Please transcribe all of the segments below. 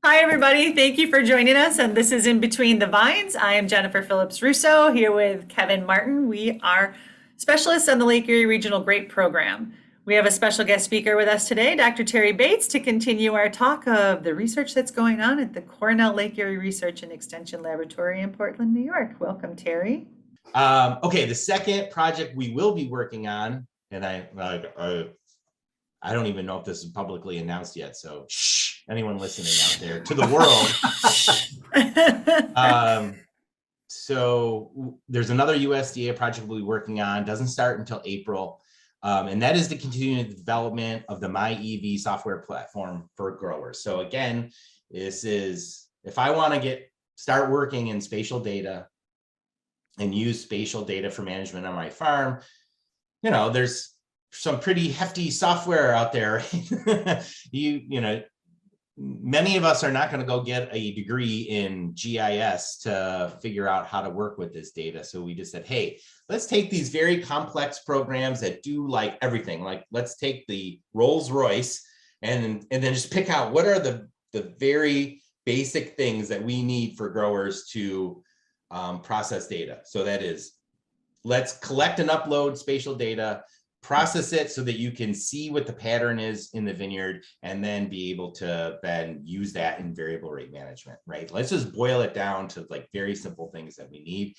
Hi, everybody. Thank you for joining us. And this is In Between the Vines. I am Jennifer Phillips Russo here with Kevin Martin. We are specialists on the Lake Erie Regional Grape Program. We have a special guest speaker with us today, Dr. Terry Bates, to continue our talk of the research that's going on at the Cornell Lake Erie Research and Extension Laboratory in Portland, New York. Welcome, Terry. Okay, the second project we will be working on, and I don't even know if this is publicly announced yet, so shh, anyone listening out there to the world. So there's another USDA project we'll be working on, doesn't start until April, and that is the continuing development of the myEV software platform for growers. So again, this is, if I want to start working in spatial data and use spatial data for management on my farm, you know, there's some pretty hefty software out there. Many of us are not going to go get a degree in GIS to figure out how to work with this data. So we just said, hey, let's take these very complex programs that do like everything. Like, let's take the Rolls Royce and then just pick out what are the very basic things that we need for growers to process data. So that is, let's collect and upload spatial data, process it so that you can see what the pattern is in the vineyard, and then be able to then use that in variable rate management, right? Let's just boil it down to like very simple things that we need.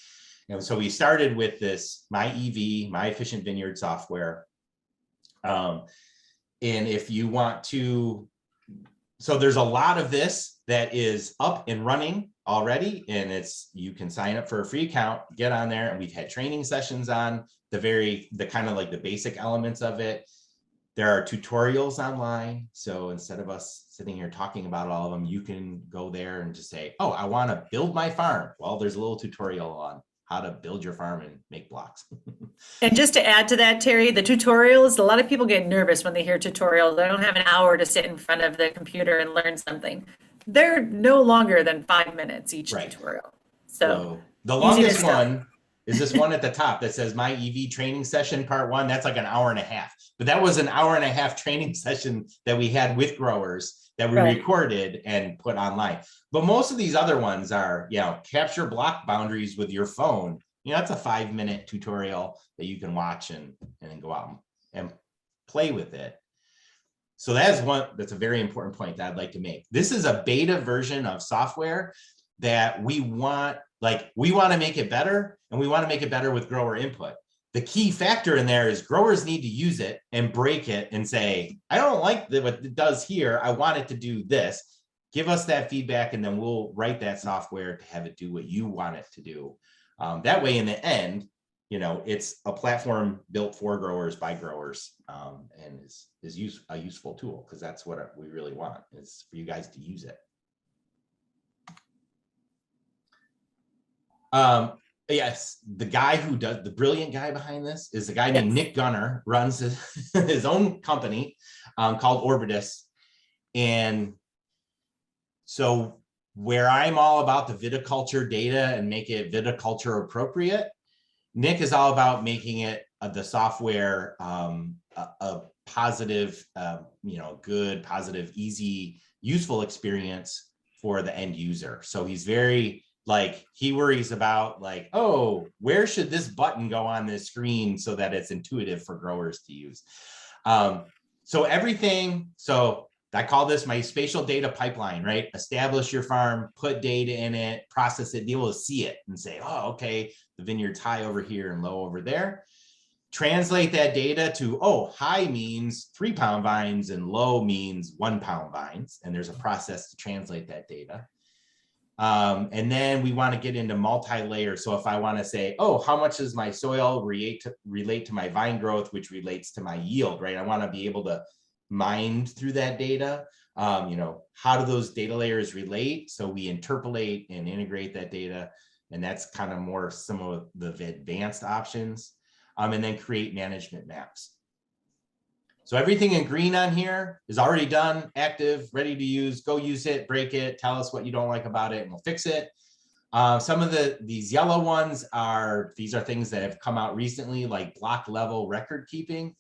And so we started with this myEV, My Efficient Vineyard software. And if you want to, so there's a lot of this that is up and running already, and you can sign up for a free account, get on there, and we've had training sessions on the kind of like the basic elements of it. There are tutorials online, so instead of us sitting here talking about all of them, you can go there and just say, oh, I want to build my farm. Well, there's a little tutorial on how to build your farm and make blocks. And just to add to that, Terry, the tutorials, a lot of people get nervous when they hear tutorials. They don't have an hour to sit in front of the computer and learn something. They're no longer than 5 minutes each tutorial. So the longest one is this one at the top that says myEV training session part 1. That's like an hour and a half, but that was an hour and a half training session that we had with growers that we recorded and put online. But most of these other ones are, capture block boundaries with your phone. That's a 5-minute tutorial that you can watch and then go out and play with it. So that's a very important point that I'd like to make. This is a beta version of software that we want to make it better, and we want to make it better with grower input. The key factor in there is growers need to use it and break it and say, I don't like what it does here. I want it to do this. Give us that feedback, and then we'll write that software to have it do what you want it to do. That way, in the end, it's a platform built for growers by growers, and is a useful tool, because that's what we really want, is for you guys to use it. Yes, the guy who does, the brilliant guy behind this is a guy named Nick Gunner, runs his own company called Orbitus. And so where I'm all about the viticulture data and make it viticulture appropriate, Nick is all about making it the software a positive, good, positive, easy, useful experience for the end user. So he's very he worries about oh, where should this button go on this screen so that it's intuitive for growers to use. So I call this my spatial data pipeline, right? Establish your farm, put data in it, process it, be able to see it and say, oh, okay, the vineyard's high over here and low over there. Translate that data to, oh, high means 3-pound vines and low means 1-pound vines. And there's a process to translate that data. And then we want to get into multi-layer. So if I want to say, oh, how much does my soil relate to my vine growth, which relates to my yield, right? I want to be able to mine through that data. How do those data layers relate? So we interpolate and integrate that data. And that's kind of more some of the advanced options. And then create management maps. So everything in green on here is already done, active, ready to use. Go use it, break it, tell us what you don't like about it, and we'll fix it. Some of these yellow ones are things that have come out recently, like block level record keeping.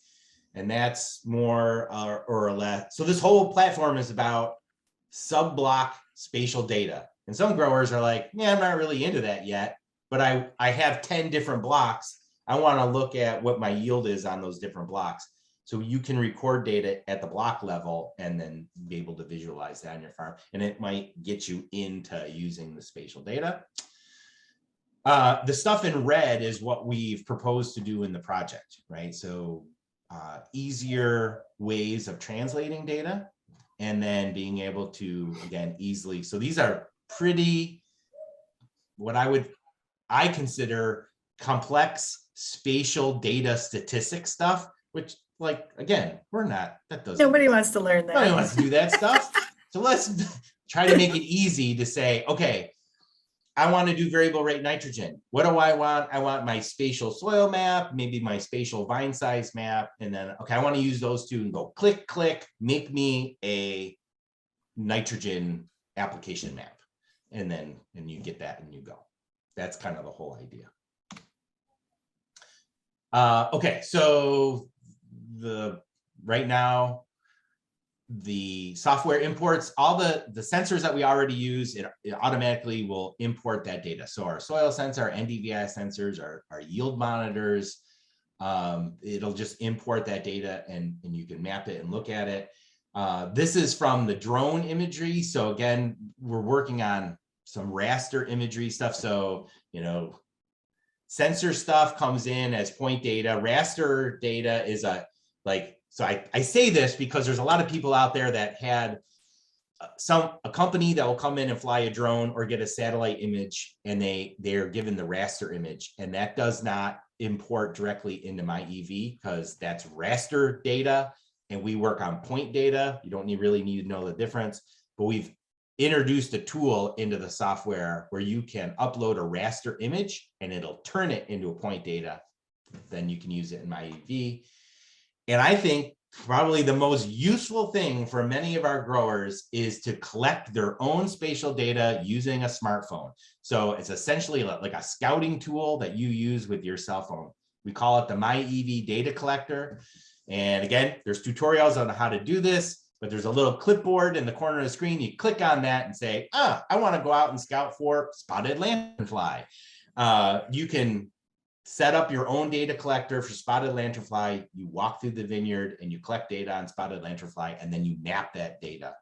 And that's more or less. So this whole platform is about sub-block spatial data. And some growers are like, yeah, I'm not really into that yet, but I have 10 different blocks. I want to look at what my yield is on those different blocks. So you can record data at the block level and then be able to visualize that on your farm. And it might get you into using the spatial data. The stuff in red is what we've proposed to do in the project, right? So easier ways of translating data and then being able to, again, easily. So these are pretty, what I consider complex spatial data statistic stuff, which, like, again, Nobody wants to learn that. Nobody wants to do that stuff. So let's try to make it easy to say, okay, I want to do variable rate nitrogen. What do I want? I want my spatial soil map, maybe my spatial vine size map. And then, okay, I want to use those two and go click, click, make me a nitrogen application map. And you get that and you go. That's kind of the whole idea. Okay, so right now, the software imports all the sensors that we already use. It automatically will import that data. So our soil sensor, our NDVI sensors, our yield monitors, it'll just import that data and you can map it and look at it. This is from the drone imagery. So again, we're working on some raster imagery stuff. So, sensor stuff comes in as point data. Raster data is so I say this because there's a lot of people out there that had a company that will come in and fly a drone or get a satellite image, and they're given the raster image, and that does not import directly into myEV because that's raster data, and we work on point data. You don't really need to know the difference, but we've introduced a tool into the software where you can upload a raster image and it'll turn it into a point data. Then you can use it in myEV. And I think probably the most useful thing for many of our growers is to collect their own spatial data using a smartphone. So it's essentially like a scouting tool that you use with your cell phone. We call it the myEV data collector. And again, there's tutorials on how to do this, but there's a little clipboard in the corner of the screen. You click on that and say, I want to go out and scout for spotted lanternfly. You can set up your own data collector for spotted lanternfly. You walk through the vineyard and you collect data on spotted lanternfly, and then you map that data.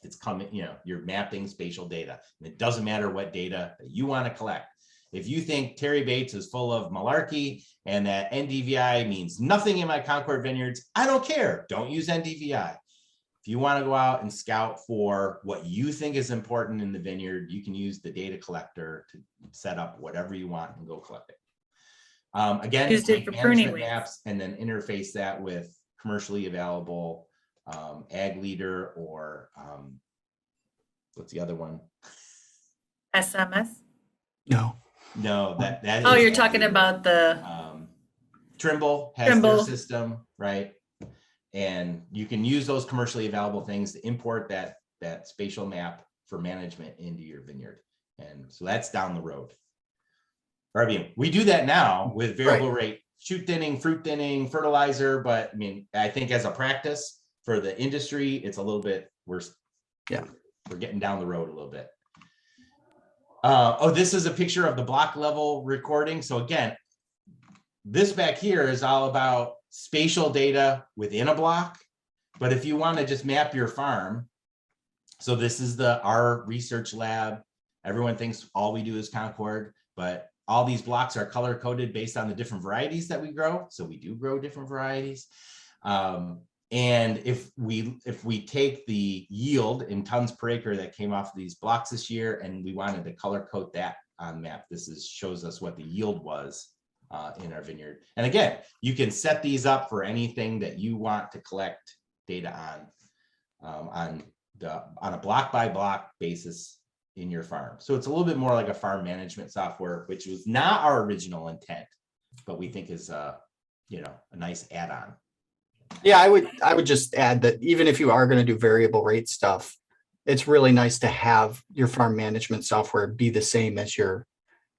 It's coming, you're mapping spatial data. And it doesn't matter what data that you want to collect. If you think Terry Bates is full of malarkey and that NDVI means nothing in my Concord vineyards, I don't care. Don't use NDVI. If you want to go out and scout for what you think is important in the vineyard, you can use the data collector to set up whatever you want and go collect it. Again, Used it for pruning maps, and then interface that with commercially available ag leader or what's the other one? SMS? No, that Oh, is you're ag talking leader. about the Trimble has their system, right? And you can use those commercially available things to import that spatial map for management into your vineyard. And so that's down the road. We do that now with variable rate shoot thinning, fruit thinning, fertilizer, but I think as a practice for the industry, it's a little bit worse. We're getting down the road a little bit. This is a picture of the block level recording. So again, this back here is all about spatial data within a block. But if you want to just map your farm, so this is our research lab. Everyone thinks all we do is Concord, but all these blocks are color coded based on the different varieties that we grow. So we do grow different varieties. And if we take the yield in tons per acre that came off of these blocks this year, and we wanted to color code that on map, shows us what the yield was in our vineyard. And again, you can set these up for anything that you want to collect data on a block by block basis in your farm. So it's a little bit more like a farm management software, which was not our original intent, but we think is a nice add-on. Yeah, I would just add that even if you are going to do variable rate stuff, it's really nice to have your farm management software be the same as your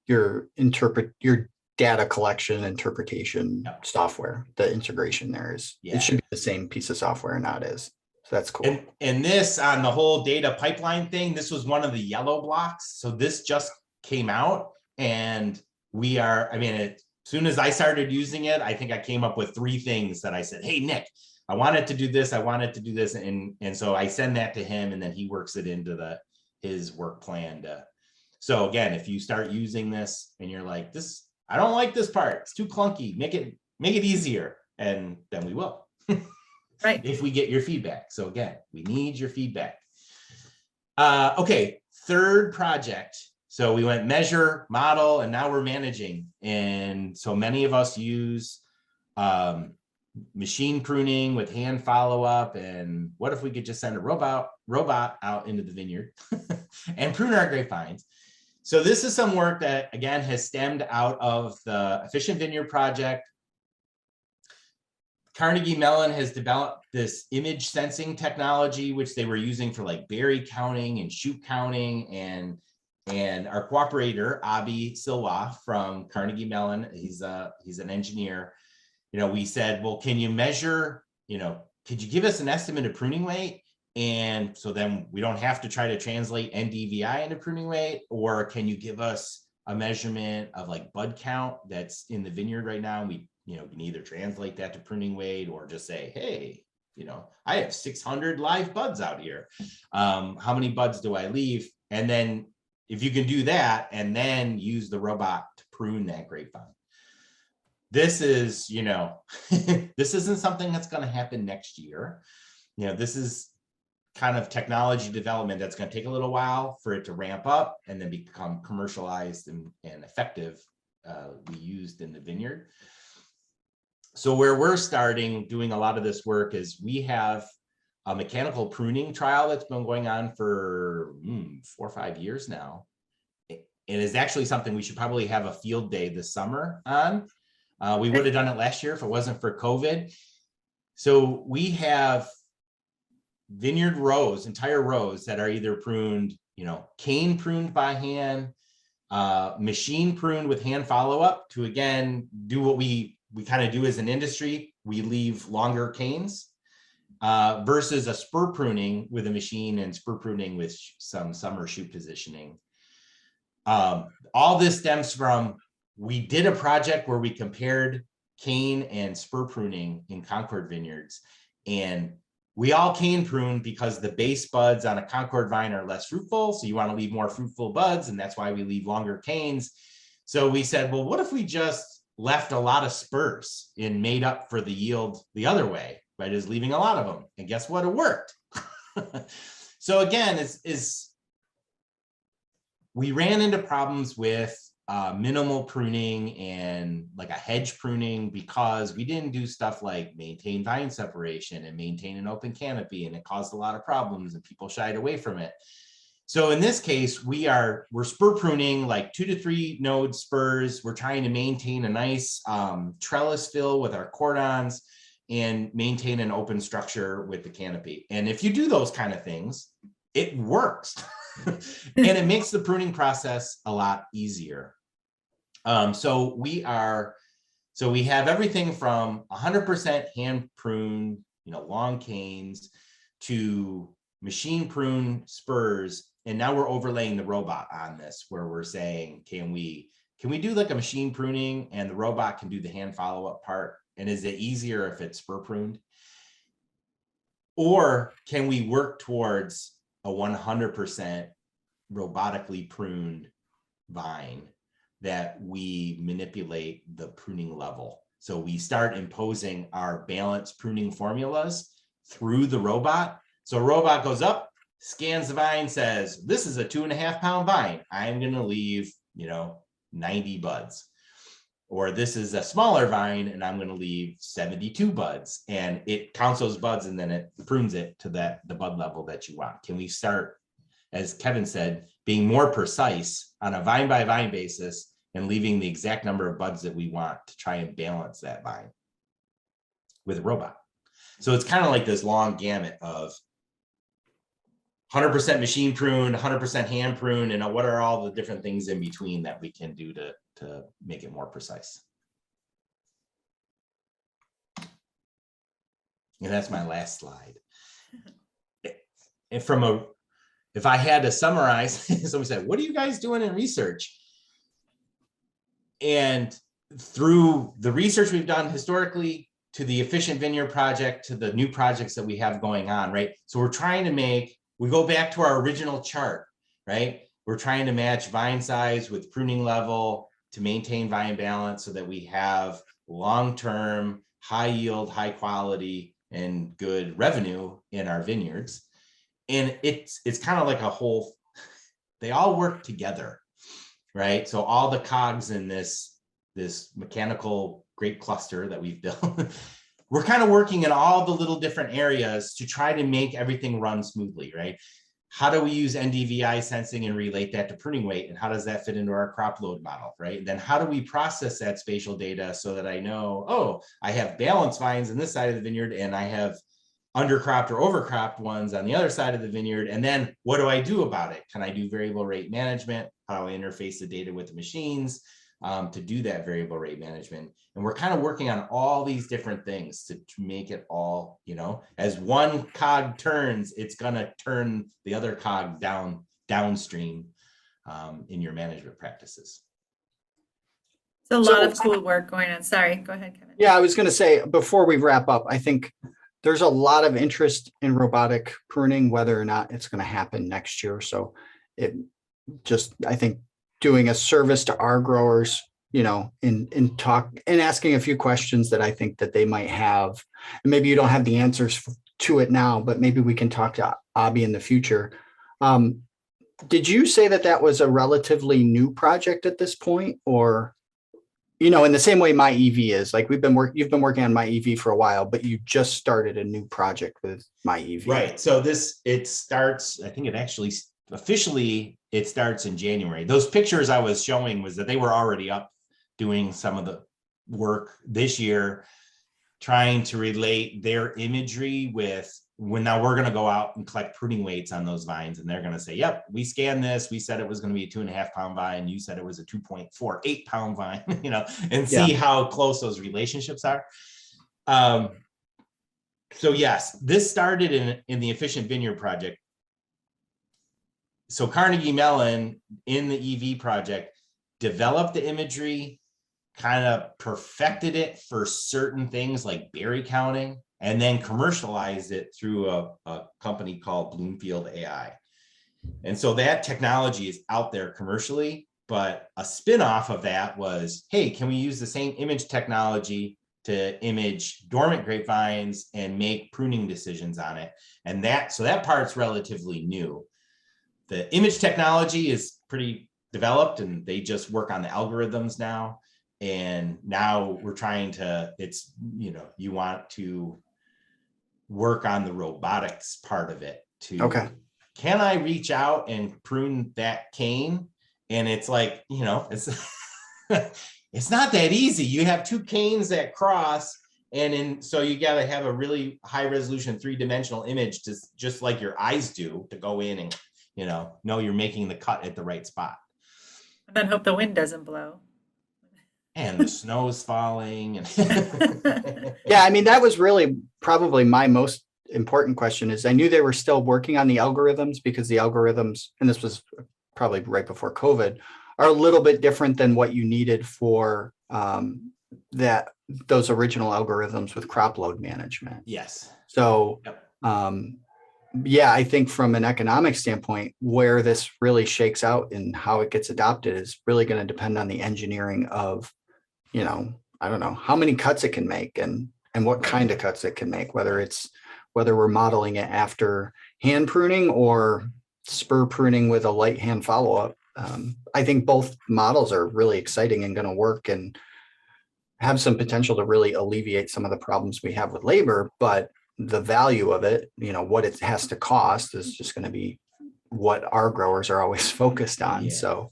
data collection interpretation software. The integration there is it should be the same piece of software, not as So that's cool. And this on the whole data pipeline thing, this was one of the yellow blocks. So this just came out, and we are, I mean, as soon as I started using it, I think I came up with 3 things that I said, hey, Nick, I wanted to do this. I wanted to do this. And so I send that to him, and then he works it into his work plan. So again, if you start using this and you're like, this, I don't like this part, it's too clunky, make it easier. And then we will. Right. If we get your feedback. So again, we need your feedback. Okay, third project. So we went measure, model, and now we're managing. And so many of us use machine pruning with hand follow-up. And what if we could just send a robot out into the vineyard and prune our grapevines? So this is some work that, again, has stemmed out of the Efficient Vineyard Project. Carnegie Mellon has developed this image sensing technology, which they were using for like berry counting and shoot counting. And our cooperator, Abi Silwa from Carnegie Mellon, he's an engineer. You know, we said, well, can you measure, you know, could you give us an estimate of pruning weight? And so then we don't have to try to translate NDVI into pruning weight, or can you give us a measurement of like bud count that's in the vineyard right now? And we, you know, can either translate that to pruning weight or just say, hey, you know, I have 600 live buds out here. How many buds do I leave? And then if you can do that and then use the robot to prune that grapevine. This is, you know, this isn't something that's going to happen next year. You know, this is kind of technology development that's going to take a little while for it to ramp up and then become commercialized and effective, be used in the vineyard. So where we're starting doing a lot of this work is we have a mechanical pruning trial that's been going on for 4 or 5 years now. It is actually something we should probably have a field day this summer on. We would have done it last year if it wasn't for COVID. So we have vineyard rows, entire rows that are either pruned, you know, cane pruned by hand, machine pruned with hand follow-up to, again, do what we kind of do as an industry. We leave longer canes versus a spur pruning with a machine and spur pruning with some summer shoot positioning. All this stems from, we did a project where we compared cane and spur pruning in Concord vineyards, and we all cane prune because the base buds on a Concord vine are less fruitful. So you want to leave more fruitful buds, and that's why we leave longer canes. So we said, well, what if we just left a lot of spurs and made up for the yield the other way by just leaving a lot of them? And guess what? It worked. So again, we ran into problems with minimal pruning and like a hedge pruning because we didn't do stuff like maintain vine separation and maintain an open canopy, and it caused a lot of problems and people shied away from it. So in this case, we're spur pruning like 2 to 3 node spurs. We're trying to maintain a nice trellis fill with our cordons and maintain an open structure with the canopy. And if you do those kind of things, it works. And it makes the pruning process a lot easier. So we have everything from 100% hand prune, you know, long canes, to machine prune spurs. And now we're overlaying the robot on this, where we're saying, can we do like a machine pruning and the robot can do the hand follow-up part? And is it easier if it's spur pruned? Or can we work towards a 100% robotically pruned vine that we manipulate the pruning level? So we start imposing our balanced pruning formulas through the robot. So a robot goes up, scans the vine, says, this is a 2.5 pound vine. I'm going to leave, you know, 90 buds. Or this is a smaller vine and I'm going to leave 72 buds. And it counts those buds and then it prunes it to the bud level that you want. Can we start, as Kevin said, being more precise on a vine by vine basis and leaving the exact number of buds that we want to try and balance that vine with a robot? So it's kind of like this long gamut of 100% machine prune, 100% hand prune, and what are all the different things in between that we can do to make it more precise. And that's my last slide. And if I had to summarize, somebody said, what are you guys doing in research? And through the research we've done historically, to the Efficient Vineyard project, to the new projects that we have going on, right? So we're trying to we go back to our original chart, right? We're trying to match vine size with pruning level to maintain vine balance so that we have long-term, high yield, high quality, and good revenue in our vineyards. And it's kind of like they all work together, right? So all the cogs in this mechanical grape cluster that we've built, we're kind of working in all the little different areas to try to make everything run smoothly, right? How do we use NDVI sensing and relate that to pruning weight? And how does that fit into our crop load model, right? And then how do we process that spatial data so that I know, oh, I have balanced vines on this side of the vineyard and I have undercropped or overcropped ones on the other side of the vineyard. And then what do I do about it? Can I do variable rate management? How do I interface the data with the machines to do that variable rate management? And we're kind of working on all these different things to make it all, as one cog turns, it's going to turn the other cog downstream in your management practices. It's a lot of cool work going on. Sorry, go ahead, Kevin. Yeah, I was going to say, before we wrap up, I think there's a lot of interest in robotic pruning, whether or not it's going to happen next year. So I think doing a service to our growers, in talk and asking a few questions that I think that they might have, and maybe you don't have the answers to it now, but maybe we can talk to Abby in the future. Did you say that was a relatively new project at this point, or, in the same way myEV is, like you've been working on myEV for a while, but you just started a new project with myEV. Right. So it starts, I think it actually officially it starts in January. Those pictures I was showing was that they were already up doing some of the work this year, trying to relate their imagery with now we're going to go out and collect pruning weights on those vines. And they're going to say, yep, we scanned this. We said it was going to be a 2.5 pound vine. You said it was a 2.48 pound vine, and see how close those relationships are. So yes, this started in the Efficient Vineyard project. So Carnegie Mellon in the EV project developed the imagery, kind of perfected it for certain things like berry counting, and then commercialized it through a company called Bloomfield AI. And so that technology is out there commercially, but a spin-off of that was, hey, can we use the same image technology to image dormant grapevines and make pruning decisions on it? And so that part's relatively new. The image technology is pretty developed and they just work on the algorithms now. And now we're trying to, you want to work on the robotics part of it to, can I reach out and prune that cane? And it's like, it's, it's not that easy. You have two canes that cross, so you got to have a really high resolution 3-dimensional image just like your eyes do to go in and, know you're making the cut at the right spot. And then hope the wind doesn't blow. And the snow's falling. Yeah, I mean, that was really probably my most important question is I knew they were still working on the algorithms because the algorithms, and this was probably right before COVID, are a little bit different than what you needed for those original algorithms with crop load management. Yes. So, yeah, I think from an economic standpoint, where this really shakes out and how it gets adopted is really going to depend on the engineering of, I don't know how many cuts it can make and what kind of cuts it can make, whether we're modeling it after hand pruning or spur pruning with a light hand follow-up. I think both models are really exciting and going to work and have some potential to really alleviate some of the problems we have with labor, but the value of it, what it has to cost is just going to be what our growers are always focused on. Yeah. So,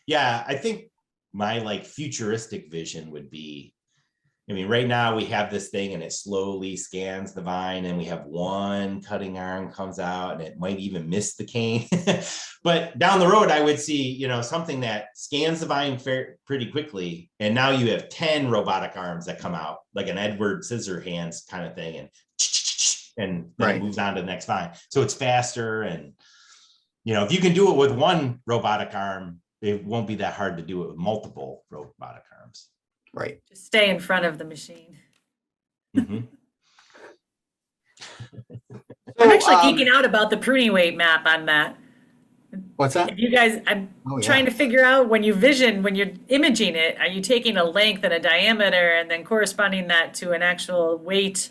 yeah, I think my futuristic vision would be, right now we have this thing and it slowly scans the vine and we have one cutting arm comes out and it might even miss the cane. But down the road, I would see, something that scans the vine pretty quickly. And now you have 10 robotic arms that come out like an Edward Scissorhands kind of thing. And and then Right. it moves on to the next vine. So it's faster. And, if you can do it with one robotic arm, it won't be that hard to do it with multiple robotic arms. Right. Just stay in front of the machine. Mhm. I'm actually So, geeking out about the pruning weight map on that. what's that? If you guys, I'm Oh, yeah. trying to figure out when you're imaging it, are you taking a length and a diameter and then corresponding that to an actual weight?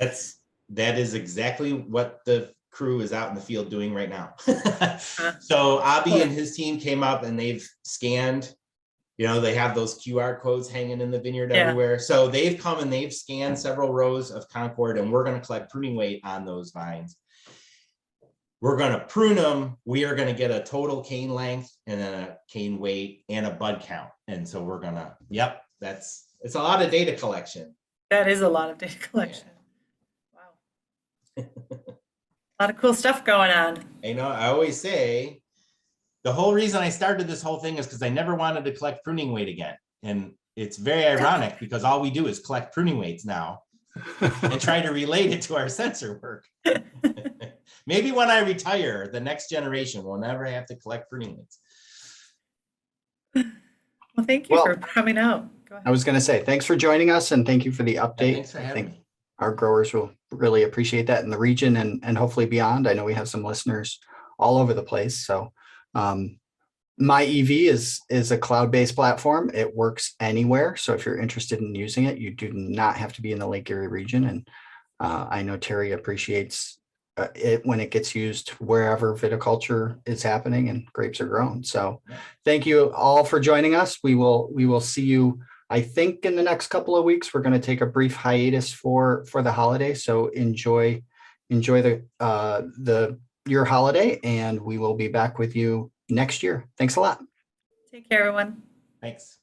That is exactly what the crew is out in the field doing right now. So Abby and his team came up and they've scanned, they have those QR codes hanging in the vineyard everywhere. So they've come and they've scanned several rows of Concord, and we're going to collect pruning weight on those vines. We're going to prune them. We are going to get a total cane length and then a cane weight and a bud count. And so we're going to, it's a lot of data collection. That is a lot of data collection. Wow. A lot of cool stuff going on. I always say the whole reason I started this whole thing is because I never wanted to collect pruning weight again. And it's very ironic because all we do is collect pruning weights now and try to relate it to our sensor work. Maybe when I retire, the next generation will never have to collect pruning weights. Well, thank you for coming out. Go ahead. I was going to say, thanks for joining us and thank you for the update. Thanks for having me. Our growers will really appreciate that in the region and hopefully beyond. I know we have some listeners all over the place. So myEV is a cloud-based platform. It works anywhere. So if you're interested in using it, you do not have to be in the Lake Erie region. And I know Terry appreciates it when it gets used wherever viticulture is happening and grapes are grown. So thank you all for joining us. We will see you, I think, in the next couple of weeks. We're going to take a brief hiatus for the holiday. So enjoy your holiday, and we will be back with you next year. Thanks a lot. Take care, everyone. Thanks.